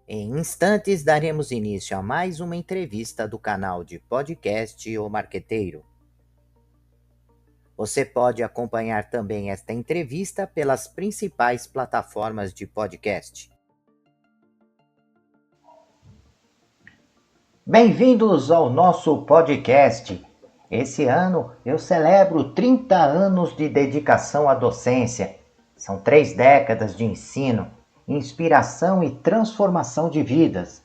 Em instantes, daremos início a mais uma entrevista do canal de podcast O Marqueteiro. Você pode acompanhar também esta entrevista pelas principais plataformas de podcast. Bem-vindos ao nosso podcast. Esse ano eu celebro 30 anos de dedicação à docência. São 3 décadas de ensino, inspiração e transformação de vidas.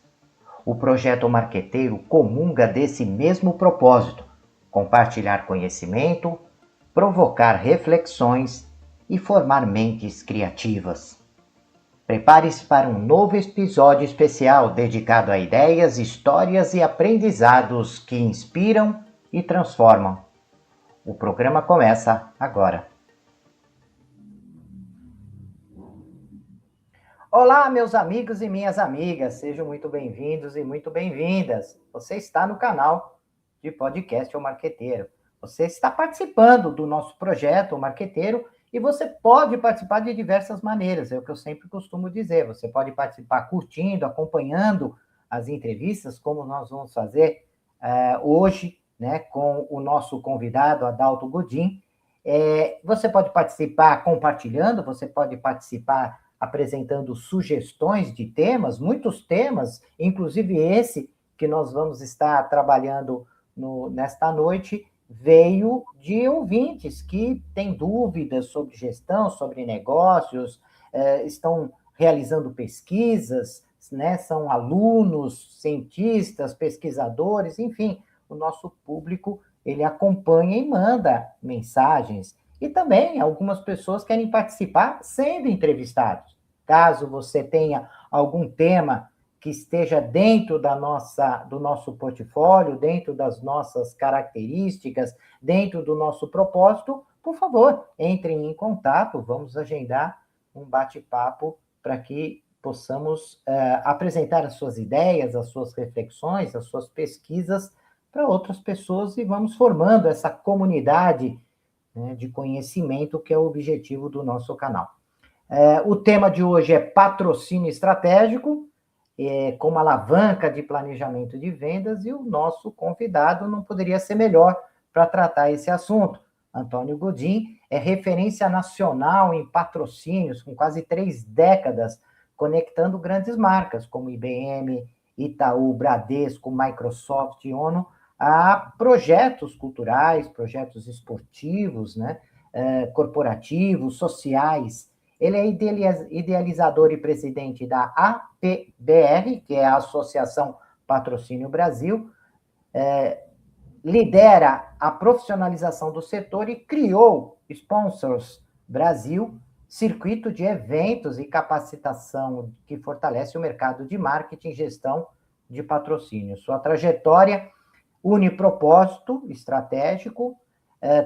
O projeto Marqueteiro comunga desse mesmo propósito: compartilhar conhecimento, provocar reflexões e formar mentes criativas. Prepare-se para um novo episódio especial dedicado a ideias, histórias e aprendizados que inspiram e transformam. O programa começa agora. Olá, meus amigos e minhas amigas, sejam muito bem-vindos e muito bem-vindas. Você está no canal de podcast O Marqueteiro. Você está participando do nosso projeto O Marqueteiro e você pode participar de diversas maneiras, é o que eu sempre costumo dizer. Você pode participar curtindo, acompanhando as entrevistas, como nós vamos fazer hoje, né, com o nosso convidado, Adalto Godin. Você pode participar compartilhando, você pode participar apresentando sugestões de temas, muitos temas, inclusive esse que nós vamos estar trabalhando nesta noite, veio de ouvintes que têm dúvidas sobre gestão, sobre negócios, estão realizando pesquisas, né, são alunos, cientistas, pesquisadores, enfim, o nosso público ele acompanha e manda mensagens. E também algumas pessoas querem participar sendo entrevistados. Caso você tenha algum tema que esteja dentro do nosso portfólio, dentro das nossas características, dentro do nosso propósito, por favor, entrem em contato, vamos agendar um bate-papo para que possamos apresentar as suas ideias, as suas reflexões, as suas pesquisas para outras pessoas e vamos formando essa comunidade, né, de conhecimento que é o objetivo do nosso canal. O tema de hoje é patrocínio estratégico, como alavanca de planejamento de vendas, e o nosso convidado não poderia ser melhor para tratar esse assunto. Antônio Godin é referência nacional em patrocínios, com quase 3 décadas, conectando grandes marcas como IBM, Itaú, Bradesco, Microsoft e ONU a projetos culturais, projetos esportivos, né, corporativos, sociais. Ele é idealizador e presidente da APBR, que é a Associação Patrocínio Brasil, lidera a profissionalização do setor e criou Sponsors Brasil, circuito de eventos e capacitação que fortalece o mercado de marketing e gestão de patrocínio. Sua trajetória une propósito estratégico,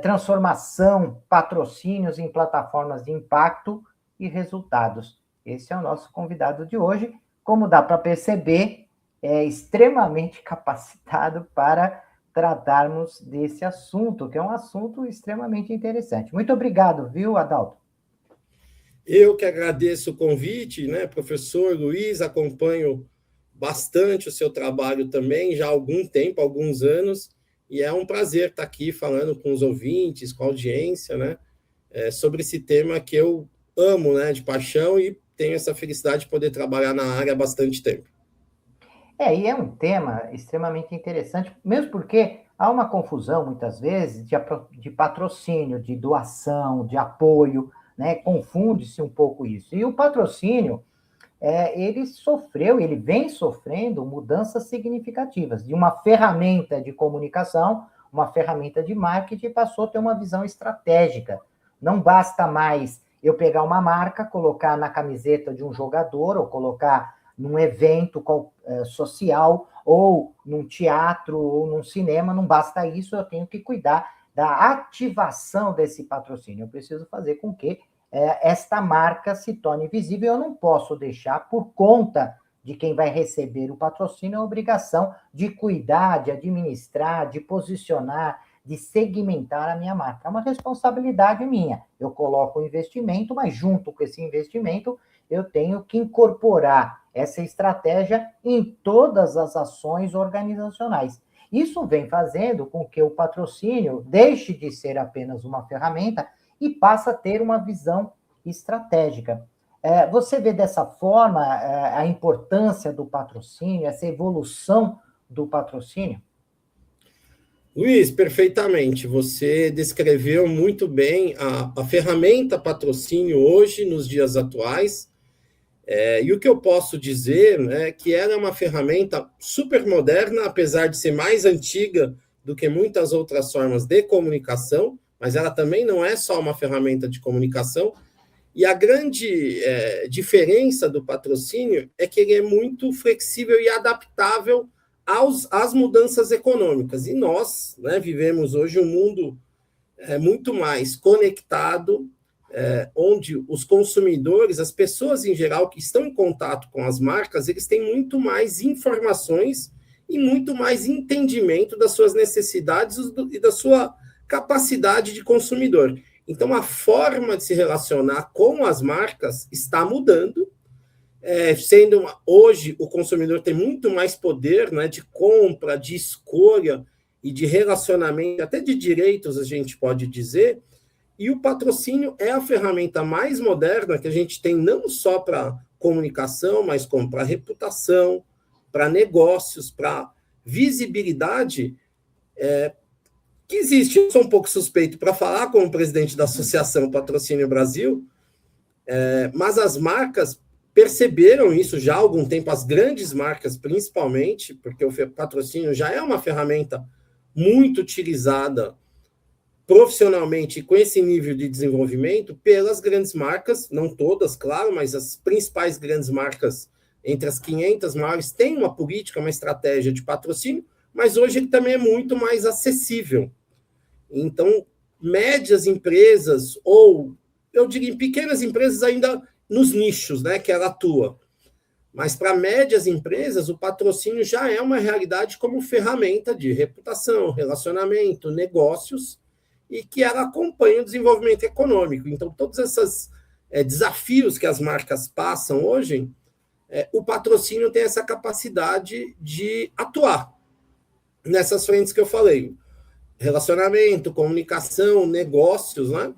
transformação, patrocínios em plataformas de impacto e resultados. Esse é o nosso convidado de hoje. Como dá para perceber, é extremamente capacitado para tratarmos desse assunto, que é um assunto extremamente interessante. Muito obrigado, viu, Adalto? Eu que agradeço o convite, né, professor Luiz, acompanho bastante o seu trabalho também, já há algum tempo, alguns anos, e é um prazer estar aqui falando com os ouvintes, com a audiência, né, sobre esse tema que eu amo, né, de paixão, e tenho essa felicidade de poder trabalhar na área há bastante tempo. E é um tema extremamente interessante, mesmo porque há uma confusão, muitas vezes, de patrocínio, de doação, de apoio, né? Confunde-se um pouco isso. E o patrocínio, ele vem sofrendo mudanças significativas. De uma ferramenta de comunicação, uma ferramenta de marketing, passou a ter uma visão estratégica. Não basta mais eu pegar uma marca, colocar na camiseta de um jogador, ou colocar num evento social, ou num teatro, ou num cinema, não basta isso, eu tenho que cuidar da ativação desse patrocínio. Eu preciso fazer com que esta marca se torne visível. Eu não posso deixar, por conta de quem vai receber o patrocínio, a obrigação de cuidar, de administrar, de posicionar, de segmentar a minha marca. É uma responsabilidade minha. Eu coloco o investimento, mas junto com esse investimento, eu tenho que incorporar essa estratégia em todas as ações organizacionais. Isso vem fazendo com que o patrocínio deixe de ser apenas uma ferramenta e passe a ter uma visão estratégica. Você vê dessa forma a importância do patrocínio, essa evolução do patrocínio? Luiz, perfeitamente. Você descreveu muito bem a ferramenta patrocínio hoje, nos dias atuais. E o que eu posso dizer é que ela é uma ferramenta super moderna, apesar de ser mais antiga do que muitas outras formas de comunicação, mas ela também não é só uma ferramenta de comunicação. E a grande diferença do patrocínio é que ele é muito flexível e adaptável às mudanças econômicas. E nós, né, vivemos hoje um mundo muito mais conectado, onde os consumidores, as pessoas em geral que estão em contato com as marcas, eles têm muito mais informações e muito mais entendimento das suas necessidades e da sua capacidade de consumidor. Então, a forma de se relacionar com as marcas está mudando, sendo hoje o consumidor tem muito mais poder, né, de compra, de escolha e de relacionamento, até de direitos, a gente pode dizer, e o patrocínio é a ferramenta mais moderna que a gente tem não só para comunicação, mas como para reputação, para negócios, para visibilidade, que existe. Eu sou um pouco suspeito para falar como presidente da Associação Patrocínio Brasil, mas as marcas perceberam isso já há algum tempo, as grandes marcas principalmente, porque o patrocínio já é uma ferramenta muito utilizada profissionalmente com esse nível de desenvolvimento pelas grandes marcas, não todas, claro, mas as principais grandes marcas, entre as 500 maiores, têm uma política, uma estratégia de patrocínio, mas hoje ele também é muito mais acessível. Então, médias empresas, ou eu diria pequenas empresas ainda nos nichos, né, que ela atua, mas para médias empresas, o patrocínio já é uma realidade como ferramenta de reputação, relacionamento, negócios, e que ela acompanha o desenvolvimento econômico. Então, todos esses desafios que as marcas passam hoje, o patrocínio tem essa capacidade de atuar nessas frentes que eu falei. Relacionamento, comunicação, negócios, né?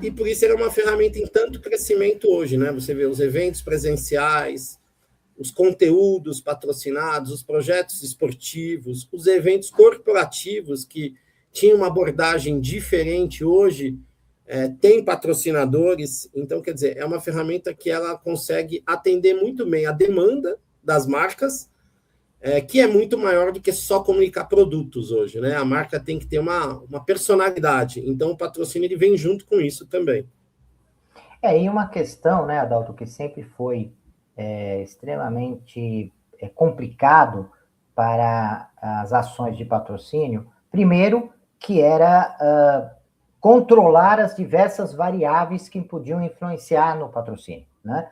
E por isso ele é uma ferramenta em tanto crescimento hoje, né? Você vê os eventos presenciais, os conteúdos patrocinados, os projetos esportivos, os eventos corporativos que tinha uma abordagem diferente hoje, tem patrocinadores, então, quer dizer, é uma ferramenta que ela consegue atender muito bem a demanda das marcas, que é muito maior do que só comunicar produtos hoje, né? A marca tem que ter uma personalidade, então o patrocínio ele vem junto com isso também. E uma questão, né, Adalto, que sempre foi extremamente complicado para as ações de patrocínio, primeiro, que era controlar as diversas variáveis que podiam influenciar no patrocínio, né?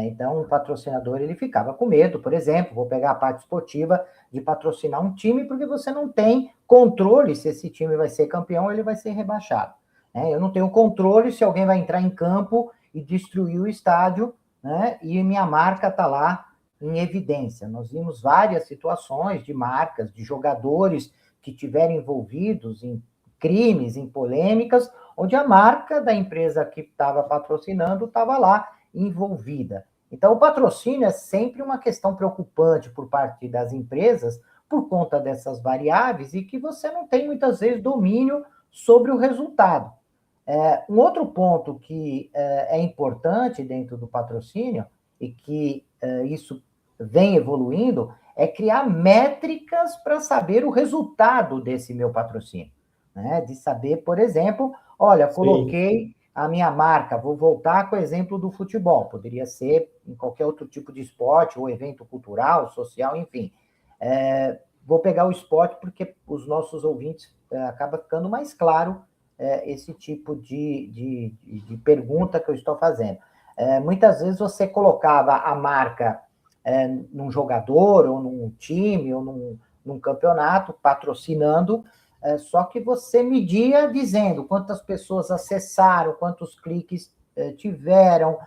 Então, o patrocinador ele ficava com medo, por exemplo, vou pegar a parte esportiva de patrocinar um time, porque você não tem controle se esse time vai ser campeão ou ele vai ser rebaixado. Né? Eu não tenho controle se alguém vai entrar em campo e destruir o estádio, né? E minha marca está lá em evidência. Nós vimos várias situações de marcas, de jogadores que tiveram envolvidos em crimes, em polêmicas, onde a marca da empresa que estava patrocinando estava lá envolvida. Então, o patrocínio é sempre uma questão preocupante por parte das empresas, por conta dessas variáveis, e que você não tem, muitas vezes, domínio sobre o resultado. Um outro ponto que é importante dentro do patrocínio, e que isso vem evoluindo, é criar métricas para saber o resultado desse meu patrocínio. Né? De saber, por exemplo, olha, coloquei a minha marca, vou voltar com o exemplo do futebol, poderia ser em qualquer outro tipo de esporte, ou evento cultural, social, enfim. Vou pegar o esporte porque os nossos ouvintes acaba ficando mais claro esse tipo de pergunta que eu estou fazendo. Muitas vezes você colocava a marca num jogador, ou num time, ou num campeonato, patrocinando, só que você media dizendo quantas pessoas acessaram, quantos cliques tiveram,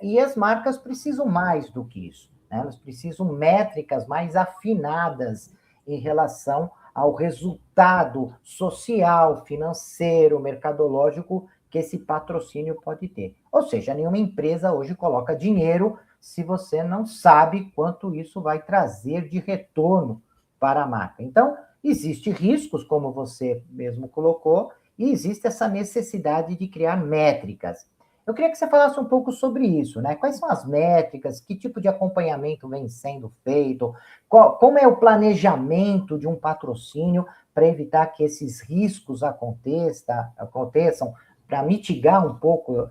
E as marcas precisam mais do que isso, né? Elas precisam métricas mais afinadas em relação ao resultado social, financeiro, mercadológico que esse patrocínio pode ter. Ou seja, nenhuma empresa hoje coloca dinheiro se você não sabe quanto isso vai trazer de retorno para a marca. Então, existem riscos, como você mesmo colocou, e existe essa necessidade de criar métricas. Eu queria que você falasse um pouco sobre isso, né? Quais são as métricas, que tipo de acompanhamento vem sendo feito, como é o planejamento de um patrocínio para evitar que esses riscos aconteçam, para mitigar um pouco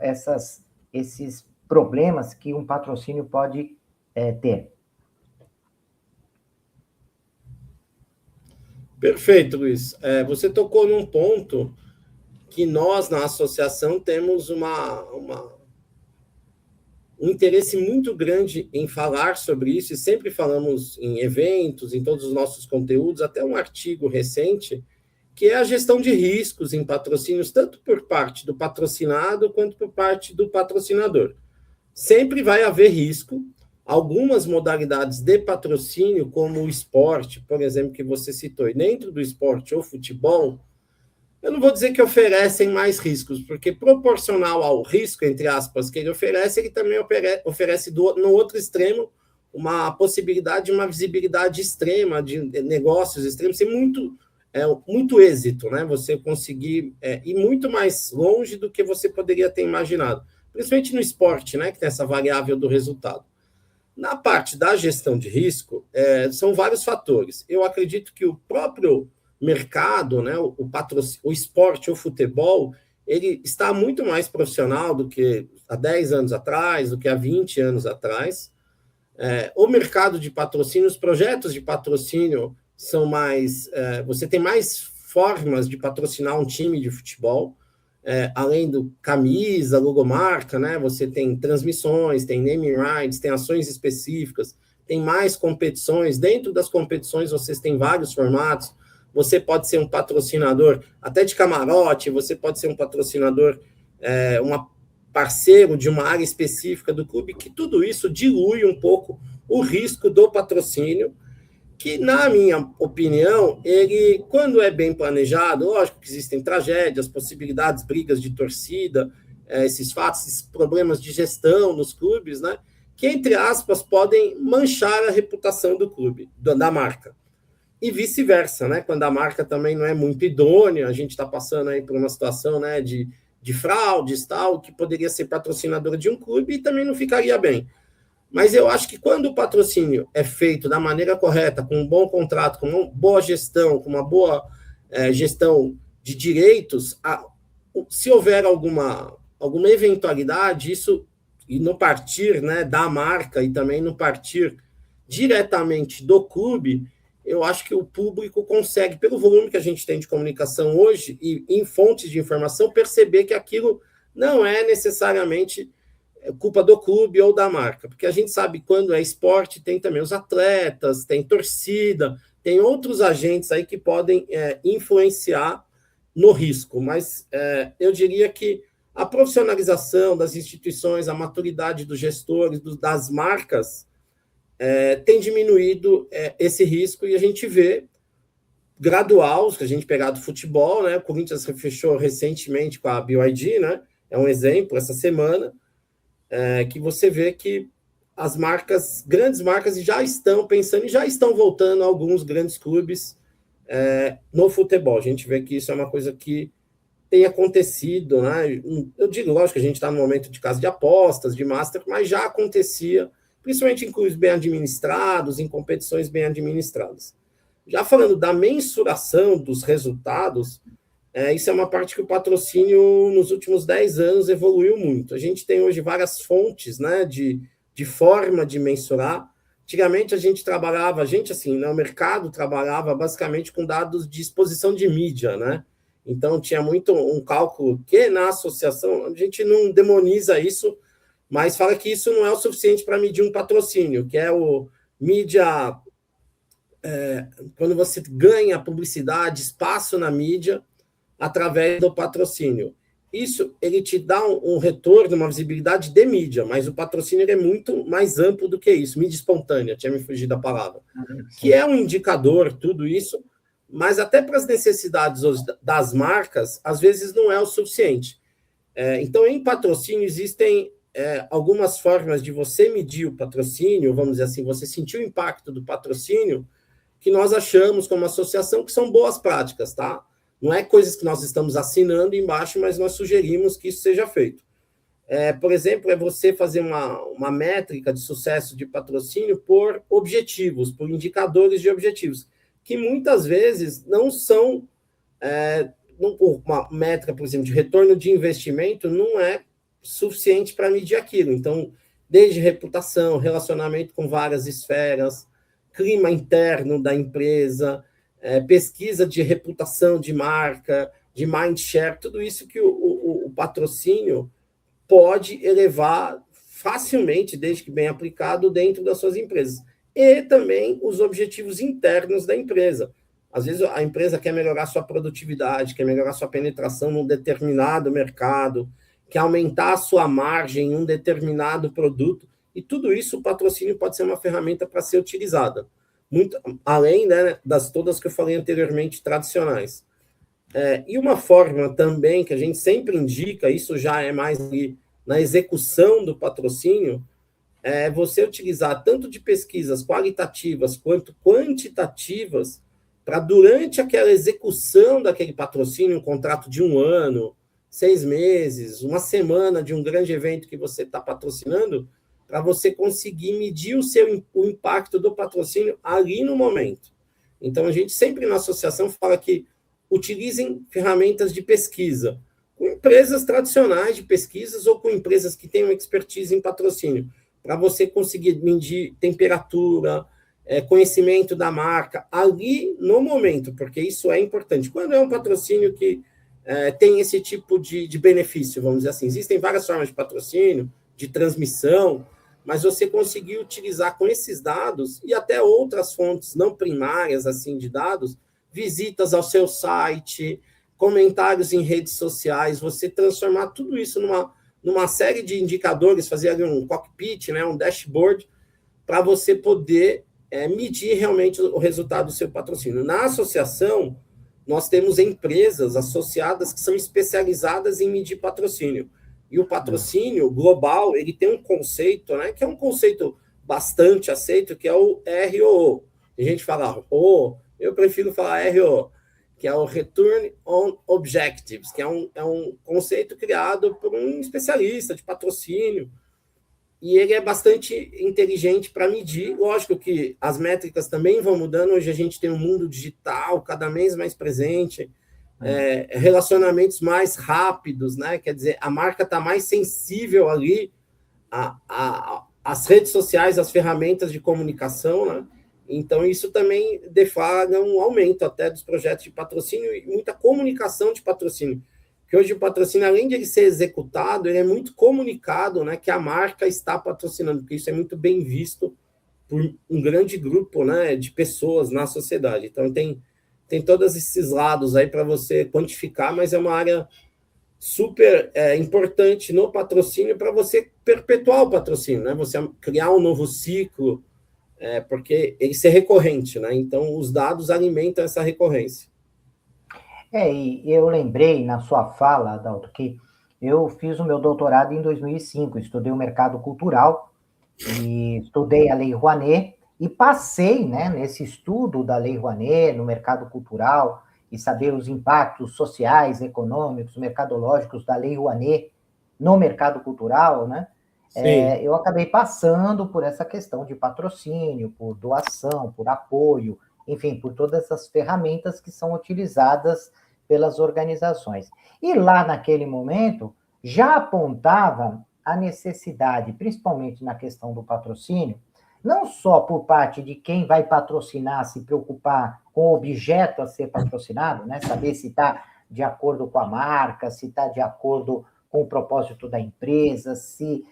esses problemas que um patrocínio pode ter. Perfeito, Luiz. Você tocou num ponto que nós, na associação, temos um interesse muito grande em falar sobre isso, e sempre falamos em eventos, em todos os nossos conteúdos, até um artigo recente, que é a gestão de riscos em patrocínios, tanto por parte do patrocinado quanto por parte do patrocinador. Sempre vai haver risco. Algumas modalidades de patrocínio, como o esporte, por exemplo, que você citou, e dentro do esporte ou futebol, eu não vou dizer que oferecem mais riscos, porque proporcional ao risco, entre aspas, que ele também oferece no outro extremo uma possibilidade, uma visibilidade extrema de negócios extremos, sem muito êxito, né? Você conseguir ir muito mais longe do que você poderia ter imaginado, principalmente no esporte, né? Que tem essa variável do resultado. Na parte da gestão de risco, são vários fatores. Eu acredito que o próprio mercado, né, o esporte, o futebol, ele está muito mais profissional do que há 10 anos atrás, do que há 20 anos atrás. O mercado de patrocínio, os projetos de patrocínio são mais... você tem mais formas de patrocinar um time de futebol, além do camisa, logomarca, né? Você tem transmissões, tem naming rights, tem ações específicas, tem mais competições. Dentro das competições, vocês têm vários formatos. Você pode ser um patrocinador até de camarote, você pode ser um patrocinador, parceiro de uma área específica do clube, que tudo isso dilui um pouco o risco do patrocínio, que, na minha opinião, ele, quando é bem planejado, lógico que existem tragédias, possibilidades, brigas de torcida, esses fatos, esses problemas de gestão nos clubes, né, que, entre aspas, podem manchar a reputação do clube, da marca. E vice-versa, né, quando a marca também não é muito idônea, a gente está passando aí por uma situação, né, de fraudes, tal, que poderia ser patrocinadora de um clube e também não ficaria bem. Mas eu acho que quando o patrocínio é feito da maneira correta, com um bom contrato, com uma boa gestão, com uma boa gestão de direitos, se houver alguma eventualidade, isso, e no partir, né, da marca e também no partir diretamente do clube, eu acho que o público consegue, pelo volume que a gente tem de comunicação hoje e em fontes de informação, perceber que aquilo não é necessariamente culpa do clube ou da marca, porque a gente sabe quando é esporte, tem também os atletas, tem torcida, tem outros agentes aí que podem influenciar no risco, mas eu diria que a profissionalização das instituições, a maturidade dos gestores, das marcas, tem diminuído esse risco, e a gente vê gradual, se a gente pegar do futebol, né? O Corinthians fechou recentemente com a BYD, né? É um exemplo, essa semana, que você vê que as marcas, grandes marcas, já estão pensando e já estão voltando a alguns grandes clubes no futebol. A gente vê que isso é uma coisa que tem acontecido, né? Eu digo, lógico que a gente está no momento de casa de apostas, de master, mas já acontecia, principalmente em clubes bem administrados, em competições bem administradas. Já falando da mensuração dos resultados, isso é uma parte que o patrocínio, nos últimos 10 anos, evoluiu muito. A gente tem hoje várias fontes, né, de forma de mensurar. Antigamente, o mercado trabalhava basicamente com dados de exposição de mídia, né? Então, tinha muito um cálculo que, na associação, a gente não demoniza isso, mas fala que isso não é o suficiente para medir um patrocínio, que é o mídia... quando você ganha publicidade, espaço na mídia, através do patrocínio. isso ele te dá um retorno, uma visibilidade de mídia, mas o patrocínio é muito mais amplo do que isso, mídia espontânea, tinha me fugido da palavra, que Sim. é um indicador, tudo isso, mas até para as necessidades das marcas, às vezes não é o suficiente. Então, em patrocínio, existem algumas formas de você medir o patrocínio, vamos dizer assim, você sentir o impacto do patrocínio, que nós achamos como associação que são boas práticas, tá? Não é coisas que nós estamos assinando embaixo, mas nós sugerimos que isso seja feito. Por exemplo, é você fazer uma métrica de sucesso de patrocínio por objetivos, por indicadores de objetivos, que muitas vezes não são... uma métrica, por exemplo, de retorno de investimento não é suficiente para medir aquilo. Então, desde reputação, relacionamento com várias esferas, clima interno da empresa, pesquisa de reputação de marca, de mind share, tudo isso que o patrocínio pode elevar facilmente, desde que bem aplicado, dentro das suas empresas. E também os objetivos internos da empresa. Às vezes a empresa quer melhorar sua produtividade, quer melhorar sua penetração num determinado mercado, quer aumentar a sua margem em um determinado produto, e tudo isso o patrocínio pode ser uma ferramenta para ser utilizada. Muito, além, né, das todas que eu falei anteriormente, tradicionais. E uma forma também que a gente sempre indica, isso já é mais na execução do patrocínio, é você utilizar tanto de pesquisas qualitativas quanto quantitativas para, durante aquela execução daquele patrocínio, um contrato de 1 ano, 6 meses, uma semana de um grande evento que você está patrocinando, para você conseguir medir o impacto do patrocínio ali no momento. Então, a gente sempre na associação fala que utilizem ferramentas de pesquisa, com empresas tradicionais de pesquisas ou com empresas que tenham expertise em patrocínio, para você conseguir medir temperatura, conhecimento da marca, ali no momento, porque isso é importante. Quando é um patrocínio que tem esse tipo de benefício, vamos dizer assim, existem várias formas de patrocínio, de transmissão, mas você conseguir utilizar com esses dados e até outras fontes não primárias assim de dados, visitas ao seu site, comentários em redes sociais, você transformar tudo isso numa série de indicadores, fazer ali um cockpit, né, um dashboard, para você poder medir realmente o resultado do seu patrocínio. Na associação, nós temos empresas associadas que são especializadas em medir patrocínio. E o patrocínio global, ele tem um conceito, né, que é um conceito bastante aceito, que é o ROO. A gente fala eu prefiro falar ROO, que é o Return on Objectives, que é um conceito criado por um especialista de patrocínio, e ele é bastante inteligente para medir. Lógico que as métricas também vão mudando, hoje a gente tem um mundo digital cada vez mais presente, relacionamentos mais rápidos, né? Quer dizer, a marca está mais sensível ali às redes sociais, às ferramentas de comunicação, né? Então, isso também deflagra um aumento até dos projetos de patrocínio e muita comunicação de patrocínio. Porque hoje o patrocínio, além de ele ser executado, ele é muito comunicado, né, que a marca está patrocinando, porque isso é muito bem visto por um grande grupo, né, de pessoas na sociedade. Então, tem todos esses lados aí para você quantificar, mas é uma área super importante no patrocínio para você perpetuar o patrocínio, né? Você criar um novo ciclo, porque ele ser recorrente, né? Então, os dados alimentam essa recorrência. E eu lembrei na sua fala, Adalto, que eu fiz o meu doutorado em 2005, estudei o mercado cultural e estudei a Lei Rouanet e passei, né, nesse estudo da Lei Rouanet no mercado cultural e saber os impactos sociais, econômicos, mercadológicos da Lei Rouanet no mercado cultural, né? Eu acabei passando por essa questão de patrocínio, por doação, por apoio, enfim, por todas essas ferramentas que são utilizadas pelas organizações. E lá naquele momento já apontava a necessidade, principalmente na questão do patrocínio, não só por parte de quem vai patrocinar se preocupar com o objeto a ser patrocinado, né? Saber se está de acordo com a marca, se está de acordo com o propósito da empresa, se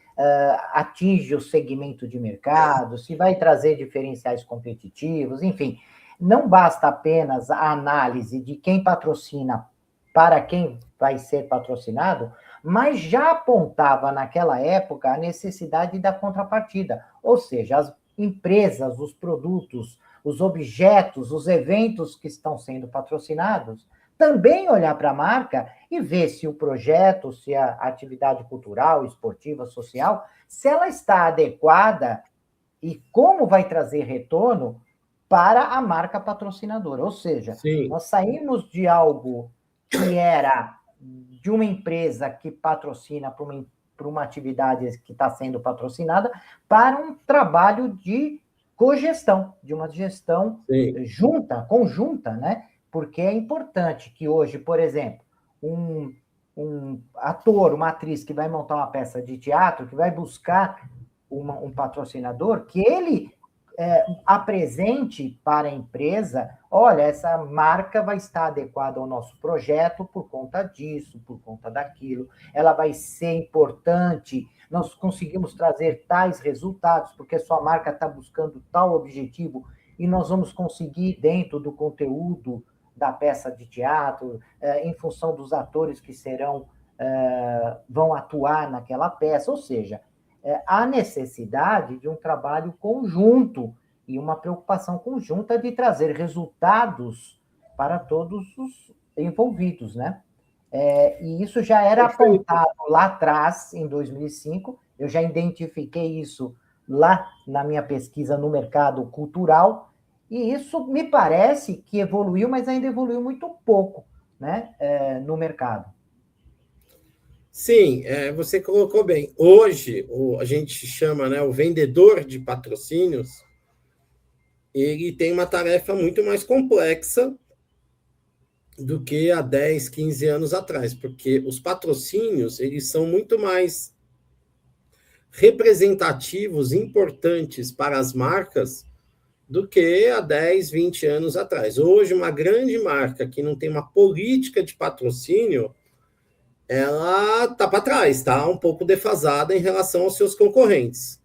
atinge o segmento de mercado, se vai trazer diferenciais competitivos, enfim. Não basta apenas a análise de quem patrocina para quem vai ser patrocinado, mas já apontava naquela época a necessidade da contrapartida, ou seja, as empresas, os produtos, os objetos, os eventos que estão sendo patrocinados, também olhar para a marca e ver se o projeto, se a atividade cultural, esportiva, social, se ela está adequada e como vai trazer retorno para a marca patrocinadora. Ou seja, Sim. nós saímos de algo que era de uma empresa que patrocina para uma atividade que está sendo patrocinada para um trabalho de cogestão, de uma gestão junta, conjunta, né? Porque é importante que hoje, por exemplo, um ator, uma atriz que vai montar uma peça de teatro, que vai buscar um patrocinador, que ele apresente para a empresa, olha, essa marca vai estar adequada ao nosso projeto por conta disso, por conta daquilo, ela vai ser importante, nós conseguimos trazer tais resultados, porque sua marca está buscando tal objetivo, e nós vamos conseguir, dentro do conteúdo da peça de teatro, em função dos atores que vão atuar naquela peça, ou seja, há necessidade de um trabalho conjunto e uma preocupação conjunta de trazer resultados para todos os envolvidos, né? E isso já era apontado lá atrás, em 2005, eu já identifiquei isso lá na minha pesquisa no mercado cultural, e isso me parece que evoluiu, mas ainda evoluiu muito pouco, né, no mercado. Sim, você colocou bem. Hoje, a gente chama, né, o vendedor de patrocínios, ele tem uma tarefa muito mais complexa do que há 10, 15 anos atrás, porque os patrocínios, eles são muito mais representativos, importantes para as marcas do que há 10, 20 anos atrás. Hoje, uma grande marca que não tem uma política de patrocínio, ela está para trás, está um pouco defasada em relação aos seus concorrentes.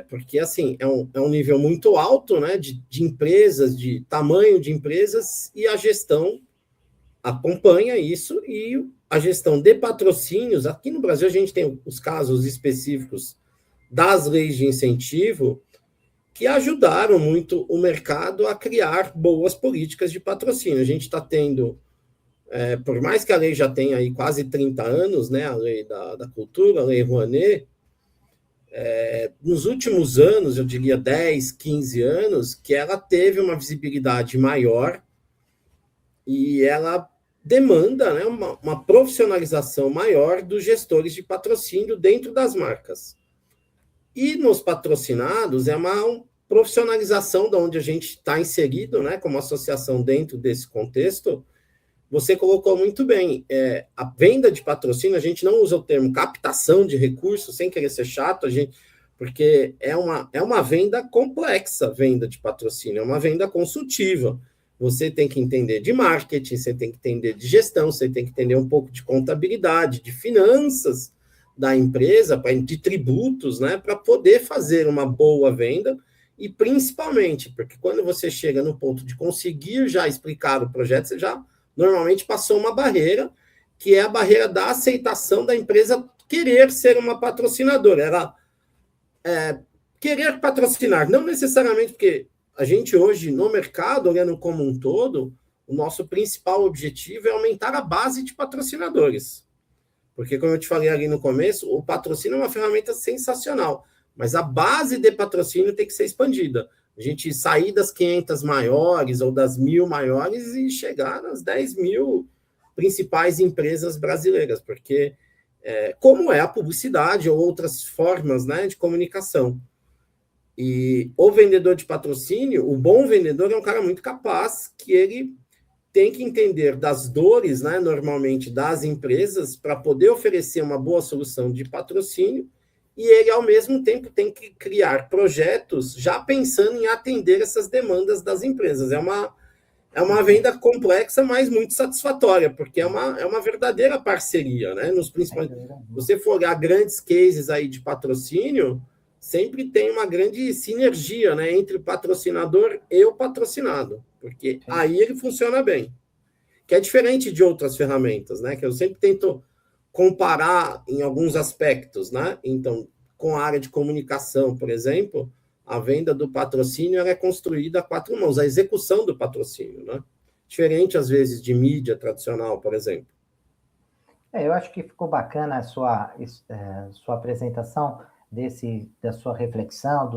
Porque, assim, é um nível muito alto, né, de empresas, de tamanho de empresas, e a gestão acompanha isso, e a gestão de patrocínios, aqui no Brasil a gente tem os casos específicos das leis de incentivo, que ajudaram muito o mercado a criar boas políticas de patrocínio. A gente está tendo, por mais que a lei já tenha aí quase 30 anos, né, a lei da cultura, a lei Rouanet, nos últimos anos, eu diria 10, 15 anos, que ela teve uma visibilidade maior e ela demanda, né, uma profissionalização maior dos gestores de patrocínio dentro das marcas. E nos patrocinados é uma profissionalização de onde a gente está inserido, né, como associação dentro desse contexto. Você colocou muito bem, a venda de patrocínio, a gente não usa o termo captação de recursos, sem querer ser chato, porque é uma venda complexa, venda de patrocínio, é uma venda consultiva. Você tem que entender de marketing, você tem que entender de gestão, você tem que entender um pouco de contabilidade, de finanças da empresa, de tributos, né, para poder fazer uma boa venda, e principalmente, porque quando você chega no ponto de conseguir já explicar o projeto, você já normalmente passou uma barreira, que é a barreira da aceitação da empresa querer ser uma patrocinadora. Ela querer patrocinar, não necessariamente porque a gente hoje, no mercado, olhando como um todo, o nosso principal objetivo é aumentar a base de patrocinadores. Porque, como eu te falei ali no começo, o patrocínio é uma ferramenta sensacional, mas a base de patrocínio tem que ser expandida. A gente sair das 500 maiores ou das 1.000 maiores e chegar nas 10.000 principais empresas brasileiras, porque como é a publicidade ou outras formas, né, de comunicação. E o vendedor de patrocínio, o bom vendedor é um cara muito capaz, que ele tem que entender das dores, né, normalmente, das empresas, para poder oferecer uma boa solução de patrocínio, e ele, ao mesmo tempo, tem que criar projetos já pensando em atender essas demandas das empresas. É uma venda complexa, mas muito satisfatória, porque é uma verdadeira parceria, né? Você for olhar grandes cases aí de patrocínio, sempre tem uma grande sinergia, né, entre o patrocinador e o patrocinado, porque aí ele funciona bem. que é diferente de outras ferramentas, né? Que eu sempre tento comparar em alguns aspectos, né? Então, com a área de comunicação, por exemplo, a venda do patrocínio ela é construída a quatro mãos, a execução do patrocínio, né? Diferente, às vezes, de mídia tradicional, por exemplo. Eu acho que ficou bacana a sua apresentação da sua reflexão,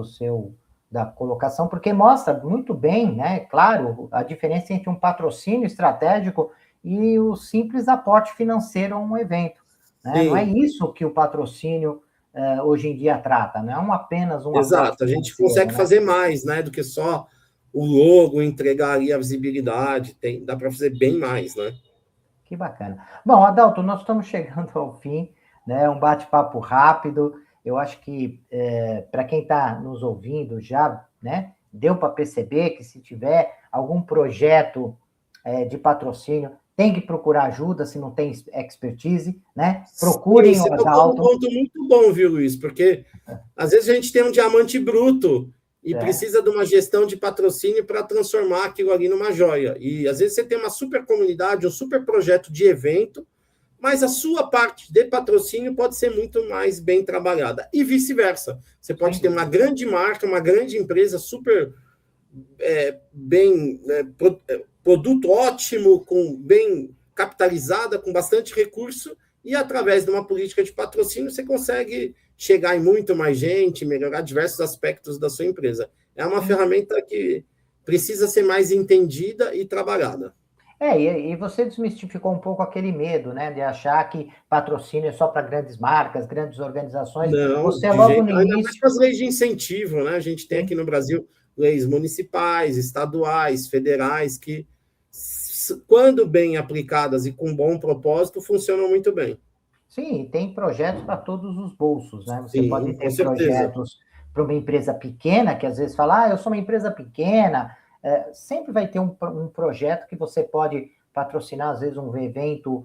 da colocação, porque mostra muito bem, né, claro, a diferença entre um patrocínio estratégico e o simples aporte financeiro a um evento. Né? Não é Sim, isso que o patrocínio hoje em dia trata, não é apenas um aporte exato. A gente consegue financeiro, né? fazer mais, né, do que só o logo entregar ali a visibilidade. Dá para fazer bem mais, né? Que bacana. Bom, Adalto, nós estamos chegando ao fim, né? Um bate-papo rápido. Eu acho que para quem está nos ouvindo já, né, deu para perceber que se tiver algum projeto de patrocínio, tem que procurar ajuda se não tem expertise, né? Sim, Procurem você o tocou num Adalto. ponto muito bom, viu, Luiz? Porque às vezes a gente tem um diamante bruto e É, precisa de uma gestão de patrocínio para transformar aquilo ali numa joia. E às vezes você tem uma super comunidade, um super projeto de evento, mas a sua parte de patrocínio pode ser muito mais bem trabalhada. E vice-versa. Você sem pode ter uma dúvida. grande marca, uma grande empresa super bem, produto ótimo, com bem capitalizada, com bastante recurso, e através de uma política de patrocínio você consegue chegar em muito mais gente, melhorar diversos aspectos da sua empresa. É uma ferramenta que precisa ser mais entendida e trabalhada. E você desmistificou um pouco aquele medo, né, de achar que patrocínio é só para grandes marcas, grandes organizações. Não, Você de logo no jeito. Ainda mais início, com as leis de incentivo, né? A gente tem aqui sim, no Brasil leis municipais, estaduais, federais, que, quando bem aplicadas e com bom propósito, funcionam muito bem. sim, tem projetos para todos os bolsos, né? Você pode Sim, com ter certeza. projetos para uma empresa pequena, que às vezes fala, eu sou uma empresa pequena, sempre vai ter um projeto que você pode patrocinar, às vezes, um evento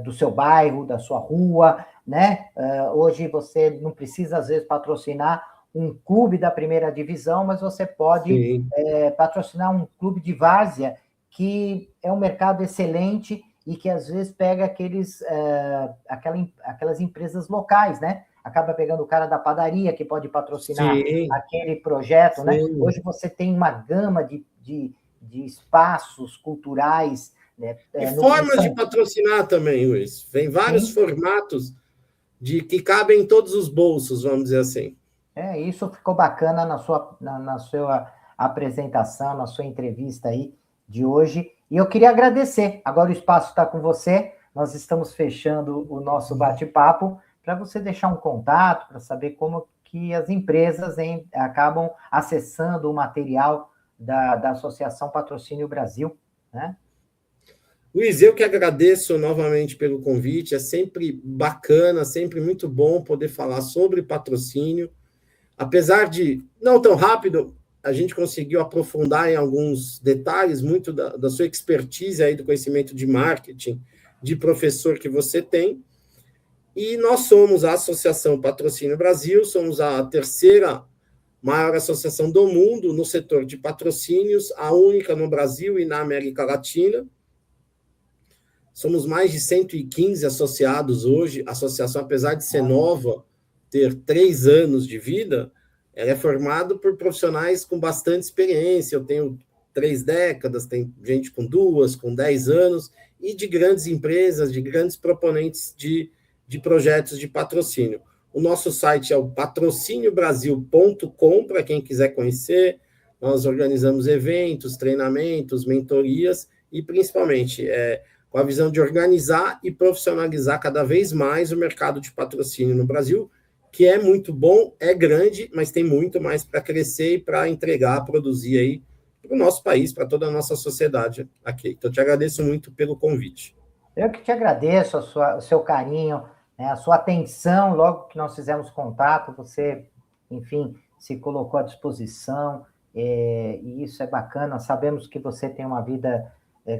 do seu bairro, da sua rua, né? Hoje você não precisa, às vezes, patrocinar um clube da primeira divisão, mas você pode Sim. patrocinar um clube de várzea, que é um mercado excelente e que às vezes pega aquelas empresas locais, né? Acaba pegando o cara da padaria que pode patrocinar Sim, aquele projeto, né? sim. Hoje você tem uma gama de espaços culturais, né? E Em formas de São patrocinar também, Luiz. Vem vários Sim, formatos de que cabem em todos os bolsos, vamos dizer assim. isso ficou bacana na sua apresentação, na sua entrevista aí de hoje. E eu queria agradecer. Agora o espaço está com você. Nós estamos fechando o nosso bate-papo para você deixar um contato, para saber como que as empresas acabam acessando o material da Associação Patrocínio Brasil, né? Luiz, eu que agradeço novamente pelo convite. É sempre bacana, sempre muito bom poder falar sobre patrocínio. Apesar de não tão rápido, a gente conseguiu aprofundar em alguns detalhes, muito da sua expertise aí, do conhecimento de marketing, de professor que você tem. E nós somos a Associação Patrocínio Brasil, somos a terceira maior associação do mundo no setor de patrocínios, a única no Brasil e na América Latina. Somos mais de 115 associados hoje. A associação, apesar de ser Olha, nova, ter 3 anos de vida, ela é formada por profissionais com bastante experiência. Eu tenho 3 décadas, tem gente com 2, com 10 anos, e de grandes empresas, de grandes proponentes de projetos de patrocínio. O nosso site é o patrociniobrasil.com, para quem quiser conhecer. Nós organizamos eventos, treinamentos, mentorias e, principalmente, com a visão de organizar e profissionalizar cada vez mais o mercado de patrocínio no Brasil, que é muito bom, é grande, mas tem muito mais para crescer e para entregar, produzir aí para o nosso país, para toda a nossa sociedade aqui. Então, te agradeço muito pelo convite. eu que te agradeço o seu carinho, né, a sua atenção. Logo que nós fizemos contato, você, enfim, se colocou à disposição, e isso é bacana. Sabemos que você tem uma vida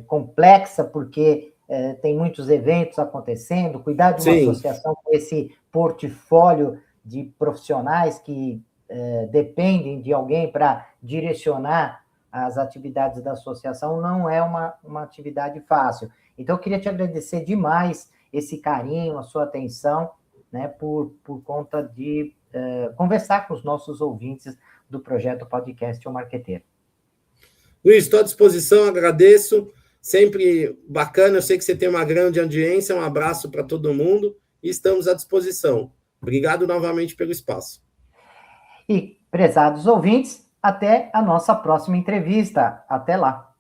complexa, porque tem muitos eventos acontecendo. Cuidar de uma Sim, associação com esse portfólio de profissionais que dependem de alguém para direcionar as atividades da associação não é uma atividade fácil. Então, eu queria te agradecer demais esse carinho, a sua atenção, né, por conta de conversar com os nossos ouvintes do projeto Podcast O Marqueteiro. Luiz, estou à disposição, agradeço. Sempre bacana, eu sei que você tem uma grande audiência, um abraço para todo mundo e estamos à disposição. Obrigado novamente pelo espaço. E, prezados ouvintes, até a nossa próxima entrevista. Até lá.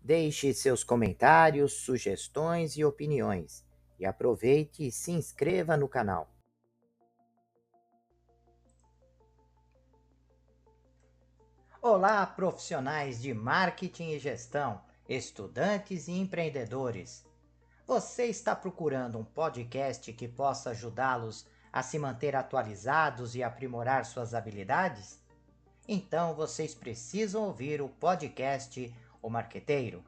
Deixe seus comentários, sugestões e opiniões. E aproveite e se inscreva no canal. Olá, profissionais de marketing e gestão, estudantes e empreendedores. Você está procurando um podcast que possa ajudá-los a se manter atualizados e aprimorar suas habilidades? Então vocês precisam ouvir o podcast O Marqueteiro.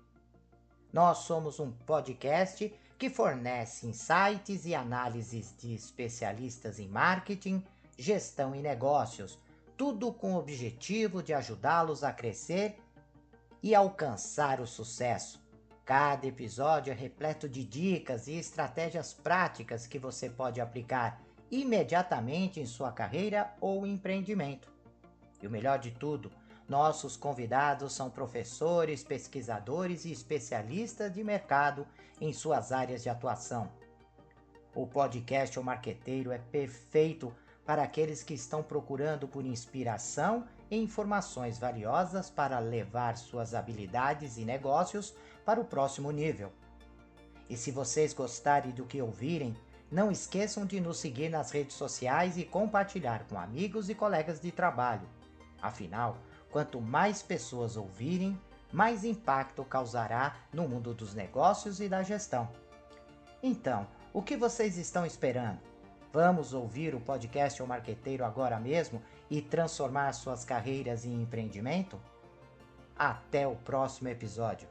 Nós somos um podcast que fornece insights e análises de especialistas em marketing, gestão e negócios, tudo com o objetivo de ajudá-los a crescer e alcançar o sucesso. Cada episódio é repleto de dicas e estratégias práticas que você pode aplicar imediatamente em sua carreira ou empreendimento. E o melhor de tudo, nossos convidados são professores, pesquisadores e especialistas de mercado em suas áreas de atuação. O podcast O Marqueteiro é perfeito para aqueles que estão procurando por inspiração e informações valiosas para levar suas habilidades e negócios para o próximo nível. E se vocês gostarem do que ouvirem, não esqueçam de nos seguir nas redes sociais e compartilhar com amigos e colegas de trabalho. Afinal, quanto mais pessoas ouvirem, mais impacto causará no mundo dos negócios e da gestão. Então, o que vocês estão esperando? Vamos ouvir o podcast O Marqueteiro agora mesmo e transformar suas carreiras em empreendimento? Até o próximo episódio.